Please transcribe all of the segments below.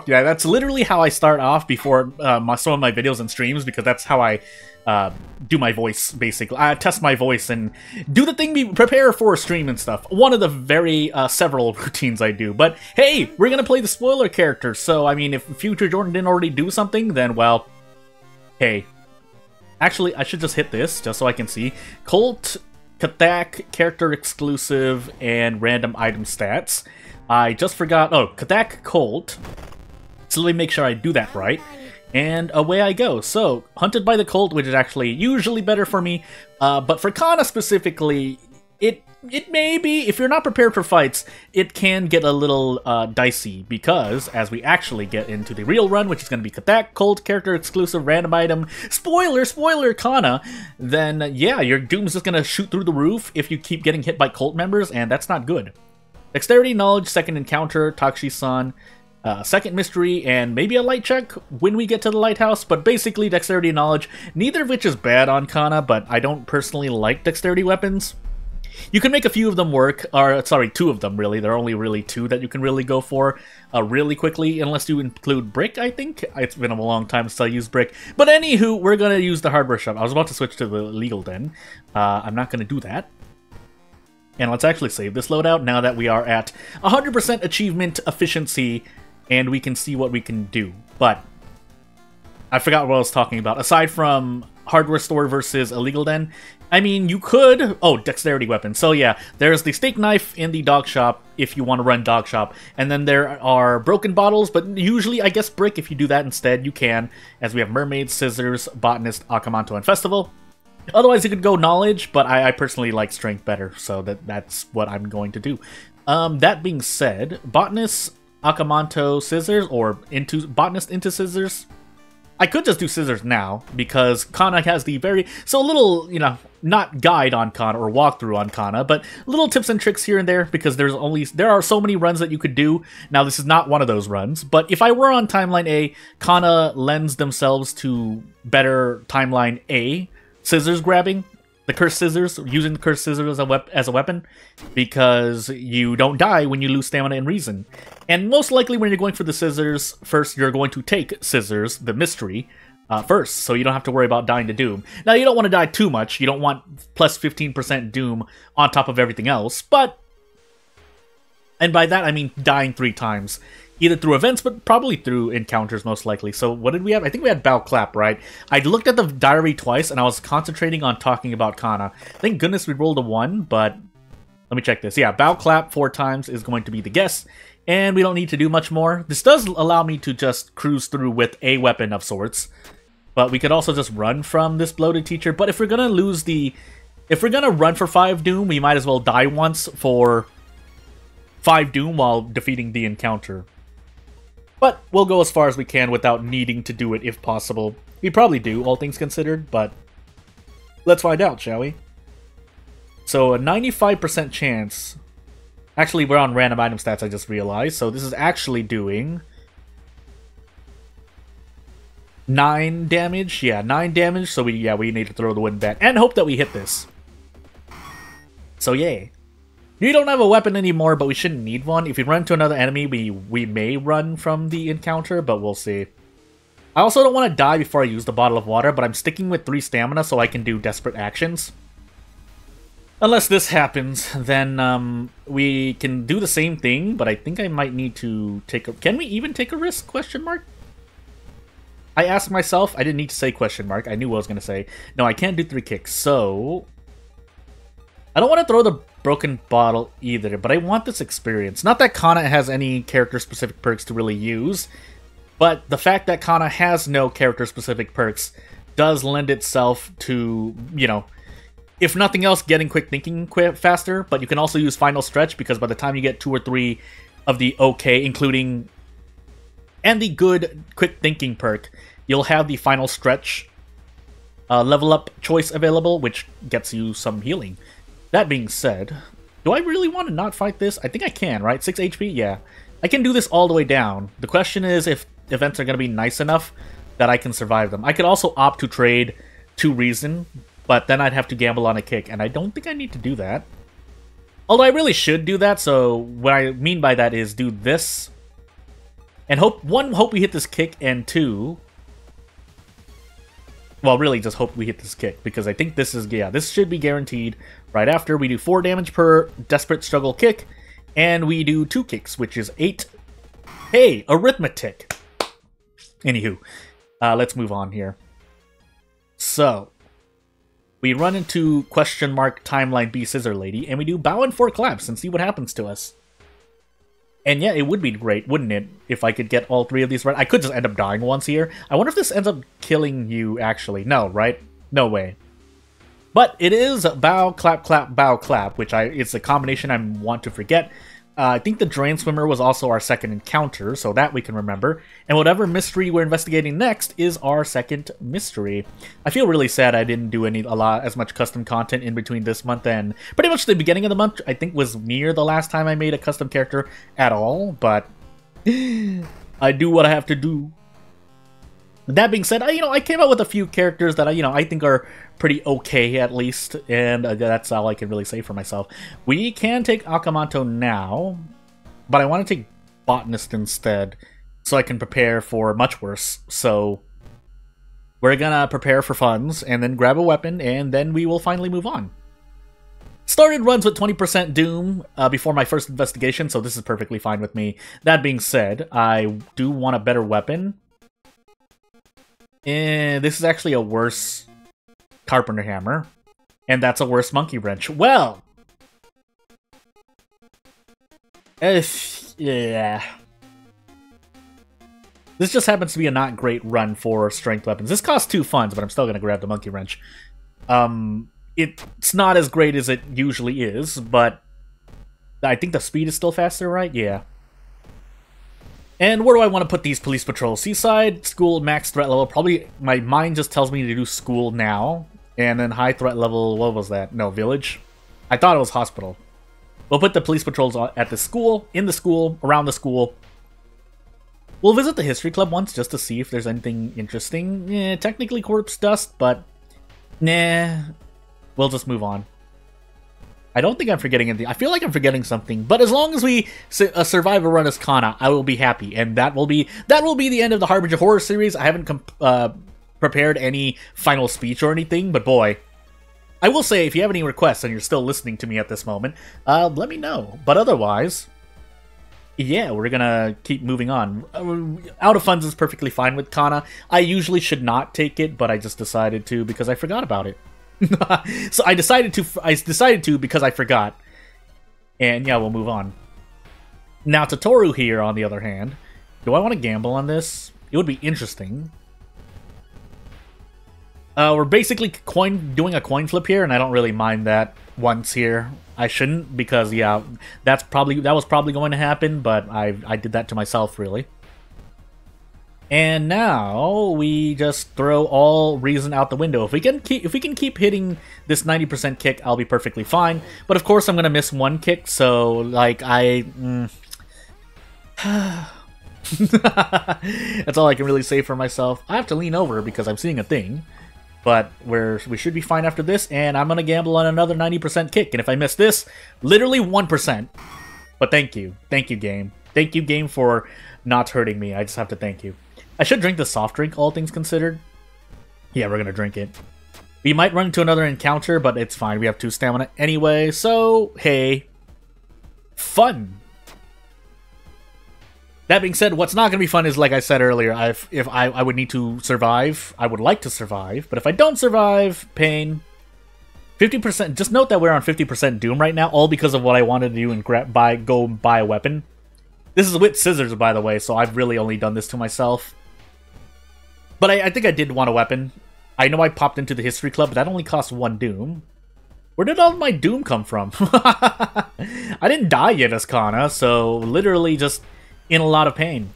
Yeah, that's literally how I start off before some of my videos and streams, because that's how I do my voice, basically. I test my voice and do the thing, prepare for a stream and stuff. One of the very several routines I do. But hey, we're gonna play the spoiler character, so I mean, if Future Jordan didn't already do something, then well, hey. Actually, I should just hit this, just so I can see. Colt, Kathak, character exclusive, and random item stats. I just forgot, oh, Kathak, Colt. So let me make sure I do that right. And away I go. So, Hunted by the Colt, which is actually usually better for me. But for Kana specifically, it may be, if you're not prepared for fights, it can get a little dicey, because as we actually get into the real run, which is going to be Kathak, Colt, character exclusive, random item, spoiler, Kana, then yeah, your Doom's just going to shoot through the roof if you keep getting hit by Colt members, and that's not good. Dexterity, Knowledge, second encounter, Takshi-san, second mystery, and maybe a light check when we get to the lighthouse, but basically Dexterity and Knowledge, neither of which is bad on Kana, but I don't personally like Dexterity weapons. You can make a few of them work, or sorry, 2 of them really. There are only really 2 that you can really go for really quickly, unless you include Brick, I think. It's been a long time since I used Brick. But anywho, we're going to use the hardware shop. I was about to switch to the legal den. I'm not going to do that. And let's actually save this loadout now that we are at 100% achievement efficiency, and we can see what we can do. But I forgot what I was talking about. Aside from hardware store versus illegal den, I mean, you could... Oh, dexterity weapon. So yeah, there's the steak knife in the dog shop if you want to run dog shop. And then there are broken bottles, but usually, I guess, brick, if you do that instead, you can. As we have mermaid, scissors, botanist, Akamanto, and festival. Otherwise, you could go knowledge, but I personally like strength better, so that's what I'm going to do. That being said, botanist, Akamanto, scissors, or botanist into scissors. I could just do scissors now, because Kana has the very... So a little, you know, not guide on Kana or walkthrough on Kana, but little tips and tricks here and there, because there are so many runs that you could do. Now, this is not one of those runs, but if I were on Timeline A, Kana lends themselves to better Timeline A scissors grabbing. The cursed scissors, using the cursed scissors as a weapon, because you don't die when you lose stamina and reason. And most likely when you're going for the scissors, first you're going to take scissors, the mystery, first, so you don't have to worry about dying to Doom. Now, you don't want to die too much, you don't want plus 15% Doom on top of everything else, but... And by that I mean dying 3 times. Either through events, but probably through encounters, most likely. So what did we have? I think we had Bao Clap, right? I looked at the diary twice, and I was concentrating on talking about Kana. Thank goodness we rolled a 1, but... Let me check this. Yeah, Bao Clap 4 times is going to be the guess, and we don't need to do much more. This does allow me to just cruise through with a weapon of sorts, but we could also just run from this bloated teacher. But if we're gonna lose the... If we're gonna run for 5 Doom, we might as well die once for 5 Doom while defeating the encounter. But we'll go as far as we can without needing to do it if possible. We probably do, all things considered, but let's find out, shall we? So a 95% chance... Actually, we're on random item stats, I just realized, so this is actually doing 9 damage. Yeah, 9 damage, so we need to throw the wind back and hope that we hit this. So yay. We don't have a weapon anymore, but we shouldn't need one. If we run into another enemy, we may run from the encounter, but we'll see. I also don't want to die before I use the bottle of water, but I'm sticking with 3 stamina so I can do desperate actions. Unless this happens, then we can do the same thing, but I think I might need to take a... Can we even take a risk? Question mark? I asked myself. I didn't need to say question mark. I knew what I was going to say. No, I can't do 3 kicks, so... I don't want to throw the broken bottle either, but I want this experience. Not that Kana has any character-specific perks to really use, but the fact that Kana has no character-specific perks does lend itself to, you know, if nothing else, getting quick thinking faster, but you can also use Final Stretch, because by the time you get 2 or 3 of the okay, including, and the good quick thinking perk, you'll have the Final Stretch level up choice available, which gets you some healing. That being said, do I really want to not fight this? I think I can, right? 6 HP? Yeah. I can do this all the way down. The question is if events are going to be nice enough that I can survive them. I could also opt to trade 2 reason, but then I'd have to gamble on a kick, and I don't think I need to do that. Although I really should do that, so what I mean by that is do this And hope we hit this kick, and 2... Well, really just hope we hit this kick, because I think this is... Yeah, this should be guaranteed. Right after, we do 4 damage per Desperate Struggle kick, and we do 2 kicks, which is 8. Hey, arithmetic! Anywho, let's move on here. So, we run into question mark timeline B Scissor Lady, and we do bow and 4 claps and see what happens to us. And yeah, it would be great, wouldn't it, if I could get all 3 of these right? I could just end up dying once here. I wonder if this ends up killing you, actually. No, right? No way. But it is bow, clap, clap, bow, clap, which it's a combination I want to forget. I think the Drain Swimmer was also our second encounter, so that we can remember. And whatever mystery we're investigating next is our second mystery. I feel really sad I didn't do as much custom content in between this month and pretty much the beginning of the month. I think was near the last time I made a custom character at all, but I do what I have to do. That being said, I came out with a few characters that I think are pretty okay at least, and that's all I can really say for myself. We can take Akamanto now, but I want to take Botanist instead, so I can prepare for much worse. So we're gonna prepare for funds, and then grab a weapon, and then we will finally move on. Started runs with 20% Doom before my first investigation, so this is perfectly fine with me. That being said, I do want a better weapon. And this is actually a worse Carpenter Hammer. And that's a worse Monkey Wrench. Well! Yeah. This just happens to be a not great run for strength weapons. This costs 2 funds, but I'm still going to grab the Monkey Wrench. It's not as great as it usually is, but I think the speed is still faster, right? Yeah. And where do I want to put these police patrols? Seaside, school, max threat level. Probably my mind just tells me to do school now. And then high threat level, what was that? No, village? I thought it was hospital. We'll put the police patrols at the school, in the school, around the school. We'll visit the history club once just to see if there's anything interesting. Yeah, technically corpse dust, but nah. We'll just move on. I don't think I'm forgetting anything. I feel like I'm forgetting something, but as long as we survive a run as Kana, I will be happy, and that will be the end of the Harbinger horror series. I haven't prepared any final speech or anything, but boy, I will say if you have any requests and you're still listening to me at this moment, let me know. But otherwise, yeah, we're gonna keep moving on. Out of funds is perfectly fine with Kana. I usually should not take it, but I just decided to because I forgot about it. So I decided to because I forgot. And yeah, we'll move on. Now Totoro here, on the other hand. Do I want to gamble on this? It would be interesting. We're basically doing a coin flip here, and I don't really mind that once here. I shouldn't, because yeah, that was probably going to happen, but I did that to myself, really. And now we just throw all reason out the window. If we can keep hitting this 90% kick, I'll be perfectly fine. But of course, I'm gonna miss one kick, so like that's all I can really say for myself. I have to lean over because I'm seeing a thing, but we should be fine after this. And I'm gonna gamble on another 90% kick. And if I miss this, literally 1%. But thank you game. Thank you game for not hurting me. I just have to thank you. I should drink the soft drink, all things considered. Yeah, we're gonna drink it. We might run into another encounter, but it's fine. We have 2 stamina anyway, so hey. Fun! That being said, what's not gonna be fun is, like I said earlier, if I would need to survive. I would like to survive, but if I don't survive, pain. 50%, just note that we're on 50% Doom right now, all because of what I wanted to do and go buy a weapon. This is with scissors, by the way, so I've really only done this to myself. But I think I did want a weapon. I know I popped into the history club, but that only costs 1 Doom. Where did all my Doom come from? I didn't die yet as Kana, so literally just in a lot of pain.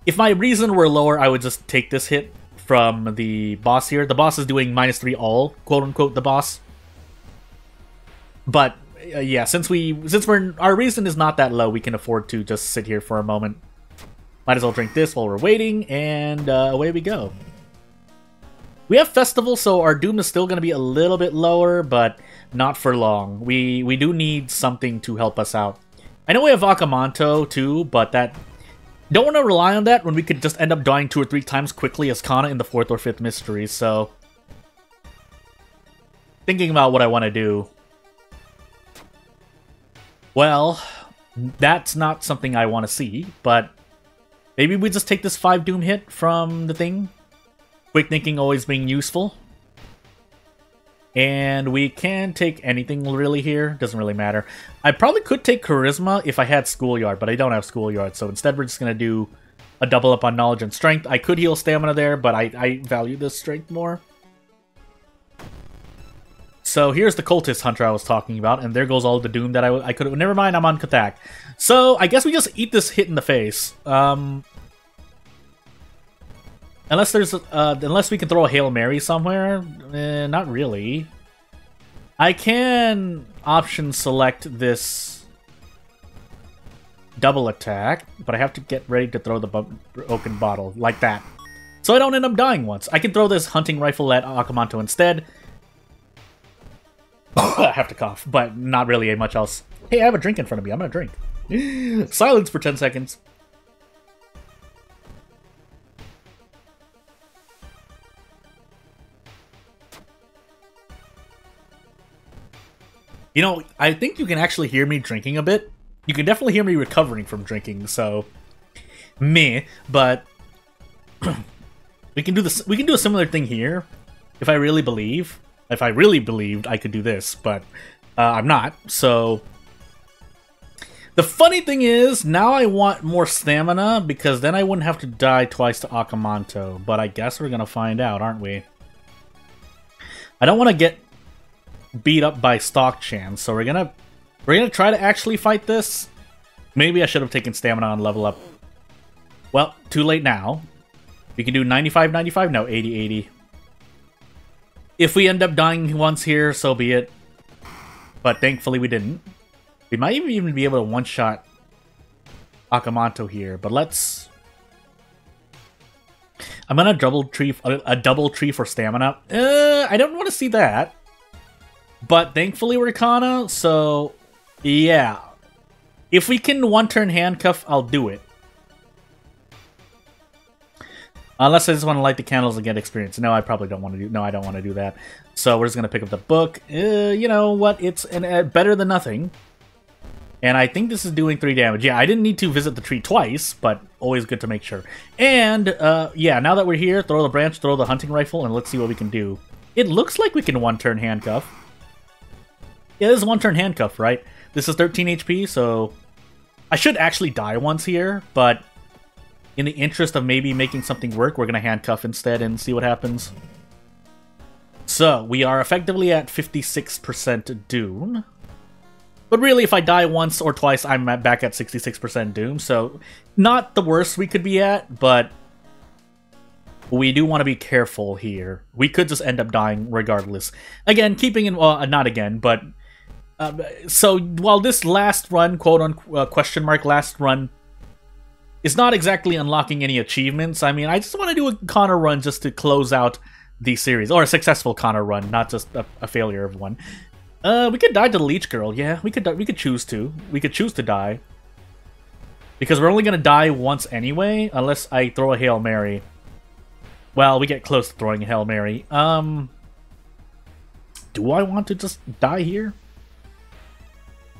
If my reason were lower, I would just take this hit from the boss here. The boss is doing -3 all, quote-unquote, the boss. But yeah, since our reason is not that low, we can afford to just sit here for a moment. Might as well drink this while we're waiting, and away we go. We have Festival, so our Doom is still going to be a little bit lower, but not for long. We do need something to help us out. I know we have Akamanto too, but that Don't want to rely on that when we could just end up dying 2 or 3 times quickly as Kana in the 4th or 5th mystery, so... Thinking about what I want to do. Well, that's not something I want to see, but... Maybe we just take this 5 Doom hit from the thing. Quick thinking always being useful. And we can take anything really here. Doesn't really matter. I probably could take Charisma if I had Schoolyard, but I don't have Schoolyard. So instead we're just going to do a double up on Knowledge and Strength. I could heal Stamina there, but I value this Strength more. So here's the Cultist Hunter I was talking about, and there goes all the Doom that I could have... Never mind, I'm on Kathak. So I guess we just eat this hit in the face. Unless there's, unless we can throw a Hail Mary somewhere, not really. I can option select this double attack, but I have to get ready to throw the broken bottle, like that. So I don't end up dying once. I can throw this hunting rifle at Akamanto instead. I have to cough, but not really much else. Hey, I have a drink in front of me. I'm gonna drink. Silence for 10 seconds. You know, I think you can actually hear me drinking a bit. You can definitely hear me recovering from drinking, so... Meh, but... we can do this. We can do a similar thing here. If I really believe. If I really believed, I could do this, but I'm not, so... The funny thing is, now I want more stamina, because then I wouldn't have to die twice to Akamanto, but I guess we're gonna find out, aren't we? I don't want to get beat up by Stock Chan, so we're gonna try to actually fight this. Maybe I should have taken stamina on level up. Well, too late now. We can do 95-95? No, 80-80. If we end up dying once here, so be it. But thankfully we didn't. We might even be able to one-shot Akamanto here, but let's... I'm gonna a double tree for stamina. I don't want to see that. But thankfully we're Kana, so yeah. If we can one-turn handcuff, I'll do it. Unless I just want to light the candles and get experience. No, I probably don't want to do. No, I don't want to do that. So we're just gonna pick up the book. You know what? It's better than nothing. And I think this is doing 3 damage. Yeah, I didn't need to visit the tree twice, but always good to make sure. And yeah, now that we're here, throw the branch, throw the hunting rifle, and let's see what we can do. It looks like we can one-turn handcuff. Yeah, this is one-turn handcuff, right? This is 13 HP, so I should actually die once here, but in the interest of maybe making something work, we're going to handcuff instead and see what happens. So, we are effectively at 56% Doom. But really, if I die once or twice, I'm back at 66% Doom, so not the worst we could be at, but we do want to be careful here. We could just end up dying regardless. Again, keeping in... Well, not again, but... so, while this last run, quote-unquote, question mark last run, is not exactly unlocking any achievements, I mean, I just want to do a Connor run just to close out the series. Or a successful Connor run, not just a failure of one. We could die to the Leech Girl, yeah, we could choose to. We could choose to die. Because we're only going to die once anyway, unless I throw a Hail Mary. Well, we get close to throwing a Hail Mary. Do I want to just die here?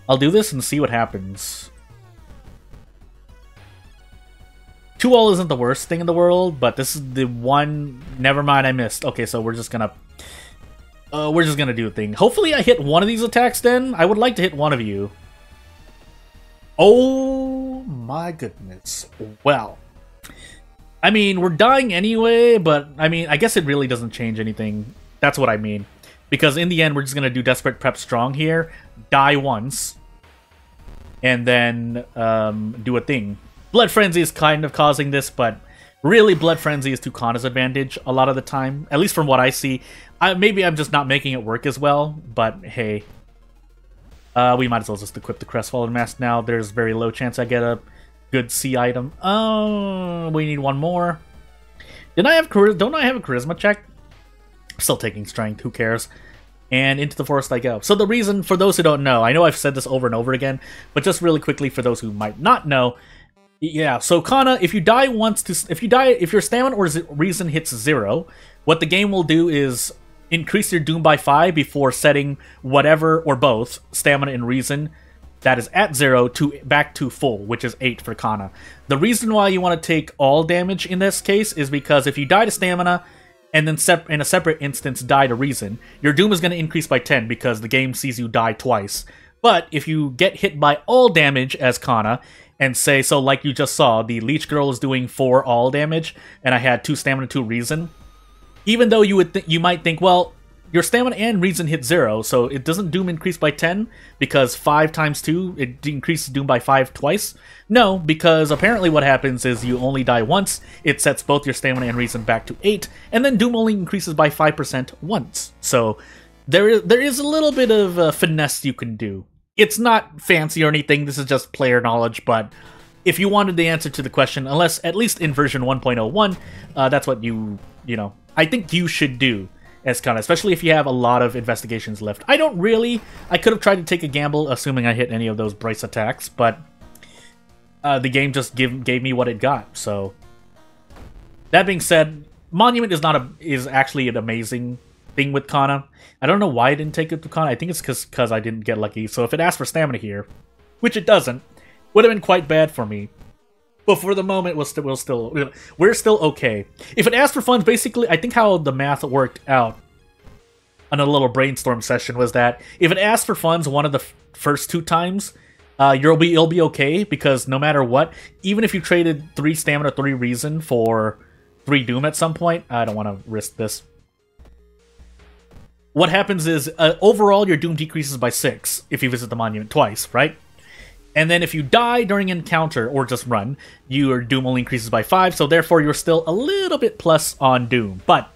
I'll do this and see what happens. 2-all isn't the worst thing in the world, but this is the one... Never mind, I missed. Okay, so we're just gonna do a thing. Hopefully I hit one of these attacks then. I would like to hit one of you. Oh my goodness. Well. I mean, we're dying anyway, but I mean, I guess it really doesn't change anything. That's what I mean. Because in the end, we're just gonna do Desperate Prep Strong here. Die once. And then do a thing. Blood Frenzy is kind of causing this, but really Blood Frenzy is to Kana's advantage a lot of the time. At least from what I see. Maybe I'm just not making it work as well, but hey. We might as well just equip the Crestfallen Mask now. There's very low chance I get a good C item. Oh, we need one more. Don't I have a Charisma check? Still taking Strength, who cares? And into the forest I go. So the reason, for those who don't know, I know I've said this over and over again, but just really quickly for those who might not know, Yeah, so Kana, if you die if your stamina or reason hits 0, what the game will do is increase your doom by 5 before setting whatever or both stamina and reason that is at 0 to back to full, which is 8 for Kana. The reason why you want to take all damage in this case is because if you die to stamina and then in a separate instance die to reason, your doom is going to increase by 10 because the game sees you die twice. But if you get hit by all damage as Kana, and say, so like you just saw, the Leech Girl is doing 4 all damage, and I had 2 stamina, 2 reason. Even though you might think, well, your stamina and reason hit 0, so it doesn't doom increase by 10, because 5 times 2, it increases doom by 5 twice? No, because apparently what happens is you only die once, it sets both your stamina and reason back to 8, and then doom only increases by 5% once. So there is a little bit of finesse you can do. It's not fancy or anything, this is just player knowledge, but if you wanted the answer to the question, unless, at least in version 1.01, that's what I think you should do as Kana, especially if you have a lot of investigations left. I don't really. I could have tried to take a gamble, assuming I hit any of those Bryce attacks, but the game just gave me what it got, so. That being said, Monument is actually an amazing thing with Kana. I don't know why I didn't take it to Kana. I think it's because I didn't get lucky. So if it asked for stamina here, which it doesn't, would have been quite bad for me. But for the moment, we're still okay. If it asked for funds, basically, I think how the math worked out on a little brainstorm session was that if it asked for funds one of the first 2 times, it'll be okay, because no matter what, even if you traded 3 stamina, 3 reason for 3 doom at some point, I don't want to risk this. What happens is, overall, your doom decreases by 6 if you visit the monument twice, right? And then if you die during an encounter, or just run, your doom only increases by 5, so therefore you're still a little bit plus on doom. But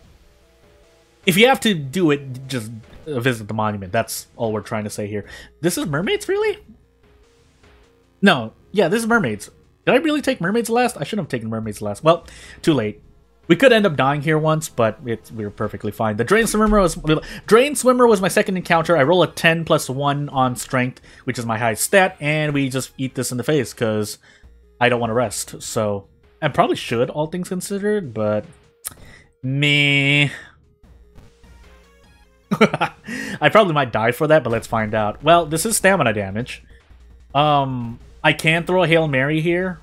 if you have to do it, just visit the monument. That's all we're trying to say here. This is mermaids, really? No, yeah, this is mermaids. Did I really take mermaids last? I shouldn't have taken mermaids last. Well, too late. We could end up dying here once, but we were perfectly fine. The Drain Swimmer was my second encounter. I roll a 10 plus 1 on Strength, which is my highest stat, and we just eat this in the face, because I don't want to rest. So, I probably should, all things considered, but meh. I probably might die for that, but let's find out. Well, this is stamina damage. I can throw a Hail Mary here,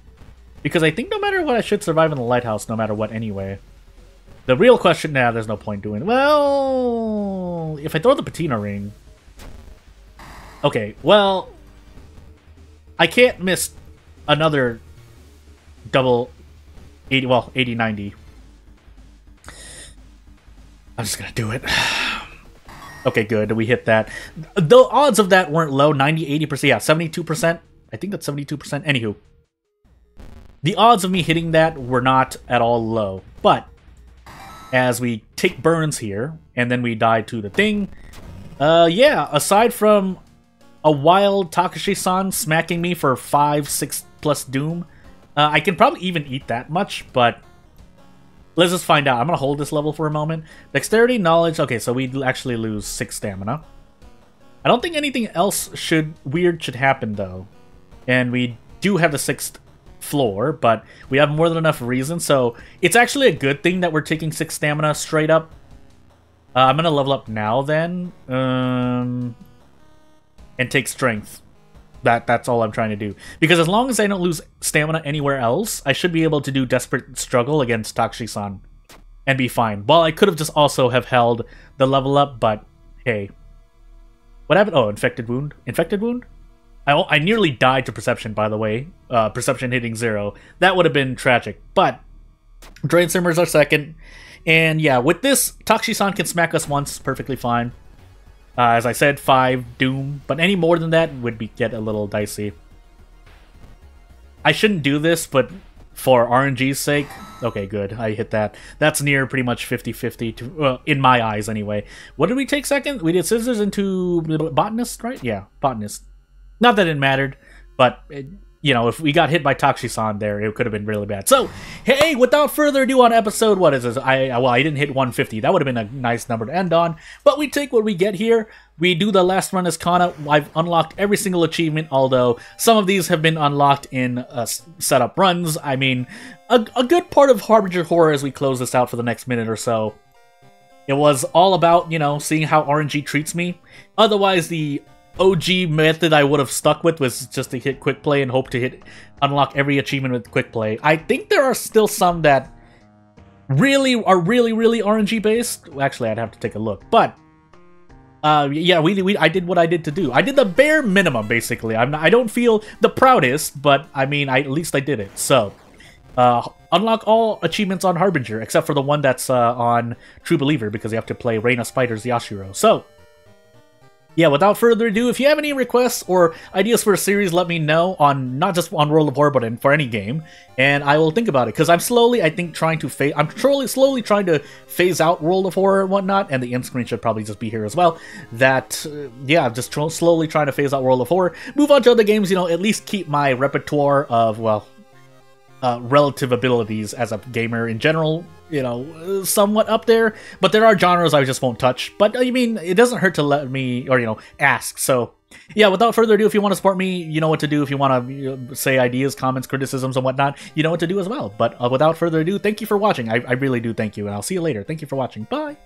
because I think no matter what, I should survive in the lighthouse no matter what anyway. The real question now, there's no point doing. Well, if I throw the patina ring. Okay, well, I can't miss another double 80, well, 80-90. I'm just gonna do it. Okay, good. We hit that. The odds of that weren't low. 90, 80%. Yeah, 72%. I think that's 72%. Anywho. The odds of me hitting that were not at all low. But as we take burns here, and then we die to the thing, yeah, aside from a wild Takashi-san smacking me for 5, 6 plus doom, I can probably even eat that much, but let's just find out. I'm going to hold this level for a moment. Dexterity, knowledge. Okay, so we actually lose 6 stamina. I don't think anything else weird should happen, though. And we do have the 6th floor, but we have more than enough reason, so it's actually a good thing that we're taking 6 stamina straight up. I'm going to level up now, then. And take strength. That's all I'm trying to do. Because as long as I don't lose stamina anywhere else, I should be able to do Desperate Struggle against Takashi-san and be fine. Well, I could have just also have held the level up, but hey. What happened? Oh, Infected Wound. Infected Wound? I nearly died to Perception, by the way. Perception hitting 0. That would have been tragic. But Drain Simmers are second. And yeah, with this, Takashi-san can smack us once, perfectly fine. As I said, 5 Doom, but any more than that would get a little dicey. I shouldn't do this, but for RNG's sake, okay, good, I hit that. That's near pretty much 50-50, in my eyes anyway. What did we take second? We did Scissors into Botanist, right? Yeah, Botanist. Not that it mattered, but you know, if we got hit by Takshisan there, it could have been really bad. So, hey, without further ado on episode, what is this? I didn't hit 150. That would have been a nice number to end on. But we take what we get here. We do the last run as Kana. I've unlocked every single achievement, although some of these have been unlocked in setup runs. I mean, a good part of Harbinger Horror as we close this out for the next minute or so. It was all about, you know, seeing how RNG treats me. Otherwise, the OG method I would have stuck with was just to hit quick play and hope to unlock every achievement with quick play. I think there are still some that really RNG based. Actually, I'd have to take a look, but yeah, I did what I did to do. I did the bare minimum basically. I don't feel the proudest, but I mean, at least I did it. So unlock all achievements on Harbinger except for the one that's on True Believer, because you have to play Reign of Spiders Yashiro. So yeah, without further ado, if you have any requests or ideas for a series, let me know, on not just on World of Horror, but for any game, and I will think about it. Because I'm slowly, I think, slowly trying to phase out World of Horror and whatnot, and the end screen should probably just be here as well. That, yeah, just slowly trying to phase out World of Horror, move on to other games, you know, at least keep my repertoire of, well, relative abilities as a gamer in general, you know, somewhat up there, but there are genres I just won't touch. But I mean, it doesn't hurt to let me, or, you know, ask. So yeah, without further ado, if you want to support me, you know what to do. If you want to say ideas, comments, criticisms, and whatnot, you know what to do as well. But without further ado, thank you for watching. I really do thank you, and I'll see you later. Thank you for watching. Bye!